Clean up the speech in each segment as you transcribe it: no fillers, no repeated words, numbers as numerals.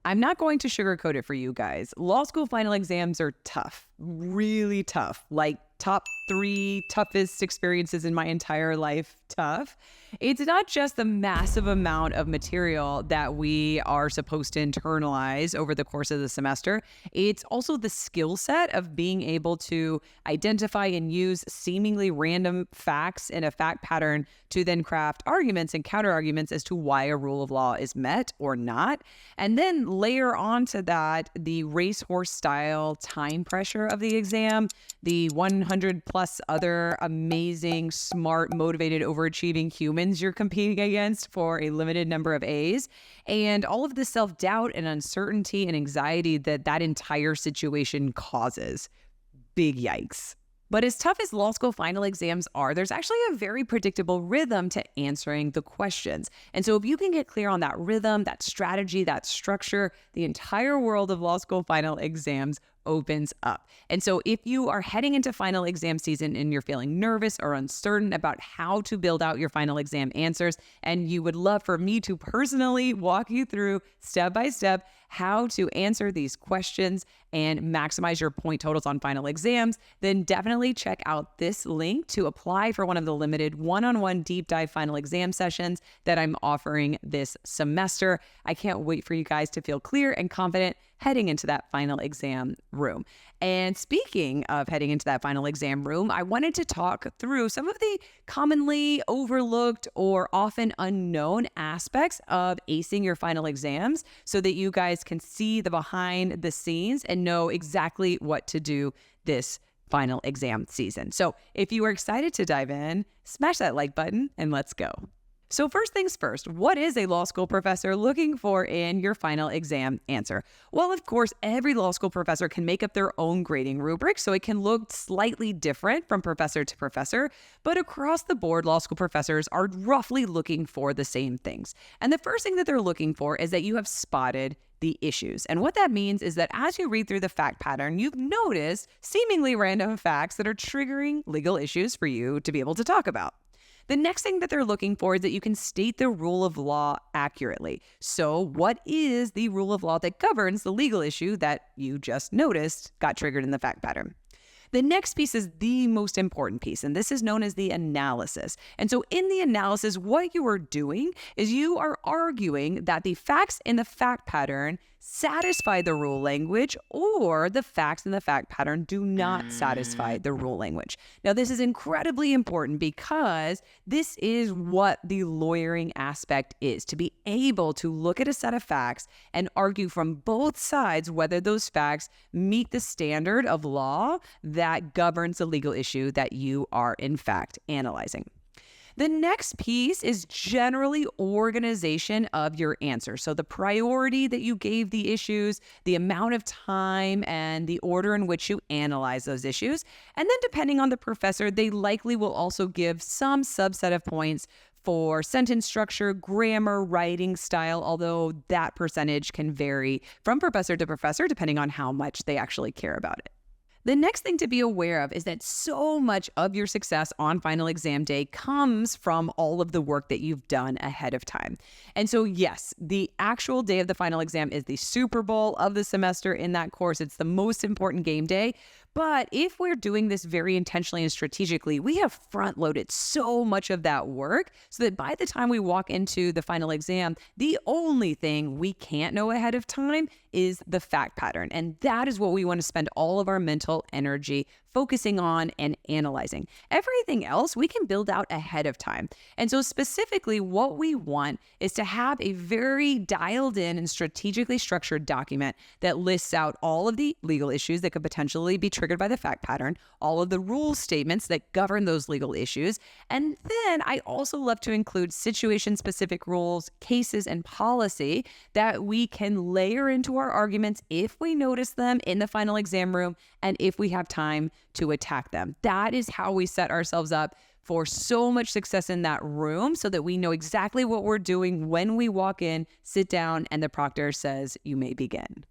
I'm not going to sugarcoat it for you guys. Law school final exams are tough, really tough, like top 3 toughest experiences in my entire life tough. It's not just the massive amount of material that we are supposed to internalize over the course of the semester. It's also the skill set of being able to identify and use seemingly random facts in a fact pattern to then craft arguments and counter arguments as to why a rule of law is met or not. And then layer onto that the racehorse style time pressure of the exam, the 100 plus other amazing, smart, motivated, overachieving humans you're competing against for a limited number of A's, and all of the self-doubt and uncertainty and anxiety that that entire situation causes. Big yikes. But as tough as law school final exams are, there's actually a very predictable rhythm to answering the questions. And so if you can get clear on that rhythm, that strategy, that structure, the entire world of law school final exams opens up. And so if you are heading into final exam season and you're feeling nervous or uncertain about how to build out your final exam answers, and you would love for me to personally walk you through step by step how to answer these questions and maximize your point totals on final exams, then definitely check out this link to apply for one of the limited one-on-one deep dive final exam sessions that I'm offering this semester. I can't wait for you guys to feel clear and confident heading into that final exam room. And speaking of heading into that final exam room, I wanted to talk through some of the commonly overlooked or often unknown aspects of acing your final exams so that you guys can see the behind the scenes and know exactly what to do this final exam season. So if you are excited to dive in, smash that like button and let's go. So first things first, what is a law school professor looking for in your final exam answer? Well, of course, every law school professor can make up their own grading rubric, so it can look slightly different from professor to professor, but across the board, law school professors are roughly looking for the same things. And the first thing that they're looking for is that you have spotted the issues. And what that means is that as you read through the fact pattern, you've noticed seemingly random facts that are triggering legal issues for you to be able to talk about. The next thing that they're looking for is that you can state the rule of law accurately. So what is the rule of law that governs the legal issue that you just noticed got triggered in the fact pattern? The next piece is the most important piece, and this is known as the analysis. And so in the analysis, what you are doing is you are arguing that the facts in the fact pattern satisfy the rule language, or the facts in the fact pattern do not satisfy the rule language. Now, this is incredibly important because this is what the lawyering aspect is, to be able to look at a set of facts and argue from both sides whether those facts meet the standard of law that governs the legal issue that you are in fact analyzing. The next piece is generally organization of your answer. So the priority that you gave the issues, the amount of time, and the order in which you analyze those issues. And then depending on the professor, they likely will also give some subset of points for sentence structure, grammar, writing style, although that percentage can vary from professor to professor depending on how much they actually care about it. The next thing to be aware of is that so much of your success on final exam day comes from all of the work that you've done ahead of time. And so yes, the actual day of the final exam is the Super Bowl of the semester in that course. It's the most important game day. But if we're doing this very intentionally and strategically, we have front-loaded so much of that work so that by the time we walk into the final exam, the only thing we can't know ahead of time is the fact pattern. And that is what we want to spend all of our mental energy focusing on and analyzing. Everything else we can build out ahead of time. And so specifically what we want is to have a very dialed in and strategically structured document that lists out all of the legal issues that could potentially be triggered by the fact pattern, all of the rule statements that govern those legal issues. And then I also love to include situation specific rules, cases, and policy that we can layer into our arguments if we notice them in the final exam room and if we have time to attack them. That is how we set ourselves up for so much success in that room so that we know exactly what we're doing when we walk in, sit down, and the proctor says, "You may begin."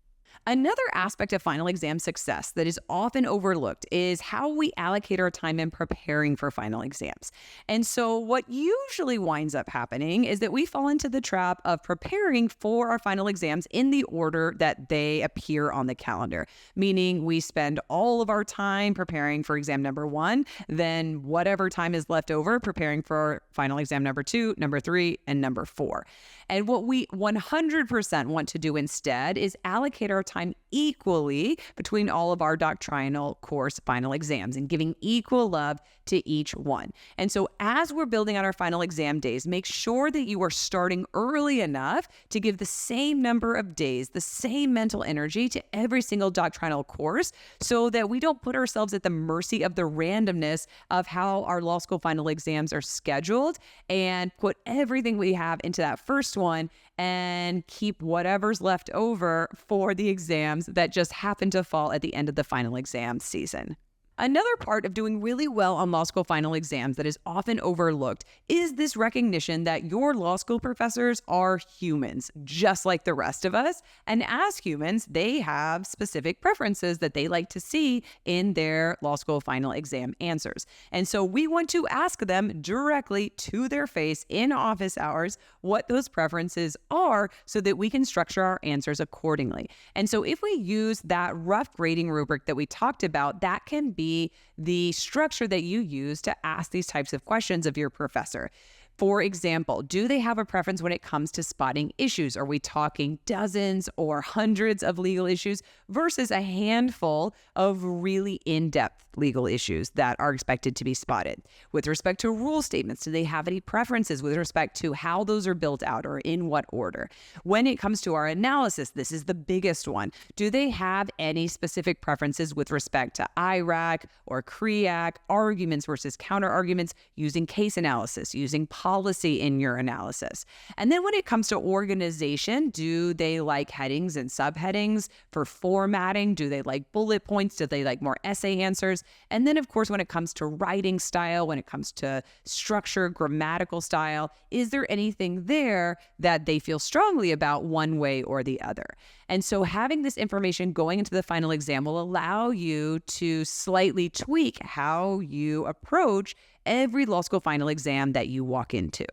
Another aspect of final exam success that is often overlooked is how we allocate our time in preparing for final exams. And so, what usually winds up happening is that we fall into the trap of preparing for our final exams in the order that they appear on the calendar, meaning we spend all of our time preparing for exam number 1, then whatever time is left over preparing for final exam number 2, number 3, and number 4. And what we 100% want to do instead is allocate our time equally between all of our doctrinal course final exams and giving equal love to each one. And so as we're building out our final exam days, make sure that you are starting early enough to give the same number of days, the same mental energy to every single doctrinal course so that we don't put ourselves at the mercy of the randomness of how our law school final exams are scheduled and put everything we have into that first one and keep whatever's left over for the exams that just happen to fall at the end of the final exam season. Another part of doing really well on law school final exams that is often overlooked is this recognition that your law school professors are humans, just like the rest of us. And as humans, they have specific preferences that they like to see in their law school final exam answers. And so we want to ask them directly to their face in office hours what those preferences are so that we can structure our answers accordingly. And so if we use that rough grading rubric that we talked about, that can be the structure that you use to ask these types of questions of your professor. For example, do they have a preference when it comes to spotting issues? Are we talking dozens or hundreds of legal issues versus a handful of really in-depth legal issues that are expected to be spotted? With respect to rule statements, do they have any preferences with respect to how those are built out or in what order? When it comes to our analysis, this is the biggest one. Do they have any specific preferences with respect to IRAC or CREAC, arguments versus counter arguments, using case analysis, using policy in your analysis? And then when it comes to organization, do they like headings and subheadings for formatting? Do they like bullet points? Do they like more essay answers? And then, of course, when it comes to writing style, when it comes to structure, grammatical style, is there anything there that they feel strongly about one way or the other? And so having this information going into the final exam will allow you to slightly tweak how you approach every law school final exam that you walk into.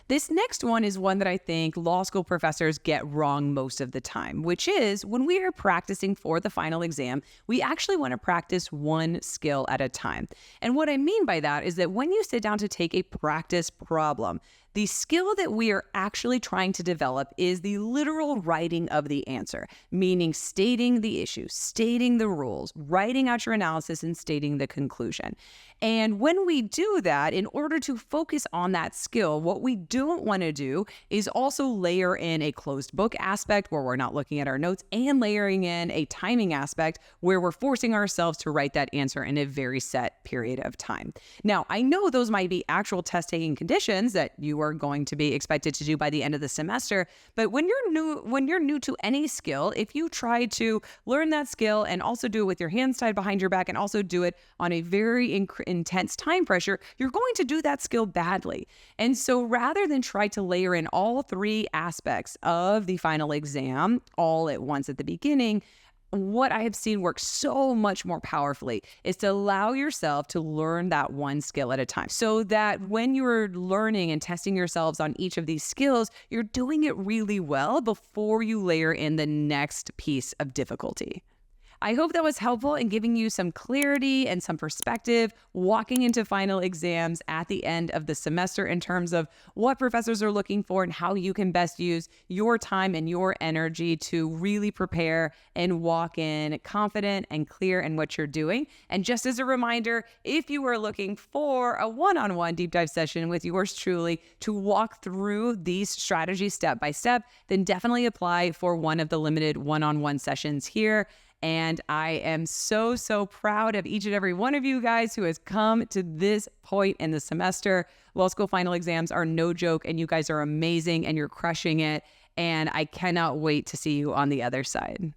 This next one is one that I think law school professors get wrong most of the time, which is when we are practicing for the final exam, we actually want to practice one skill at a time. And what I mean by that is that when you sit down to take a practice problem, the skill that we are actually trying to develop is the literal writing of the answer, meaning stating the issue, stating the rules, writing out your analysis, and stating the conclusion. And when we do that, in order to focus on that skill, what we don't want to do is also layer in a closed book aspect where we're not looking at our notes and layering in a timing aspect where we're forcing ourselves to write that answer in a very set period of time. Now, I know those might be actual test taking conditions that you are going to be expected to do by the end of the semester, but when you're new to any skill, if you try to learn that skill and also do it with your hands tied behind your back and also do it on a very intense time pressure, you're going to do that skill badly. And so rather than try to layer in all three aspects of the final exam all at once at the beginning, what I have seen work so much more powerfully is to allow yourself to learn that one skill at a time so that when you're learning and testing yourselves on each of these skills, you're doing it really well before you layer in the next piece of difficulty. I hope that was helpful in giving you some clarity and some perspective walking into final exams at the end of the semester in terms of what professors are looking for and how you can best use your time and your energy to really prepare and walk in confident and clear in what you're doing. And just as a reminder, if you are looking for a one-on-one deep dive session with yours truly to walk through these strategies step by step, then definitely apply for one of the limited one-on-one sessions here. And I am so, so proud of each and every one of you guys who has come to this point in the semester. Law school final exams are no joke, and you guys are amazing and you're crushing it. And I cannot wait to see you on the other side.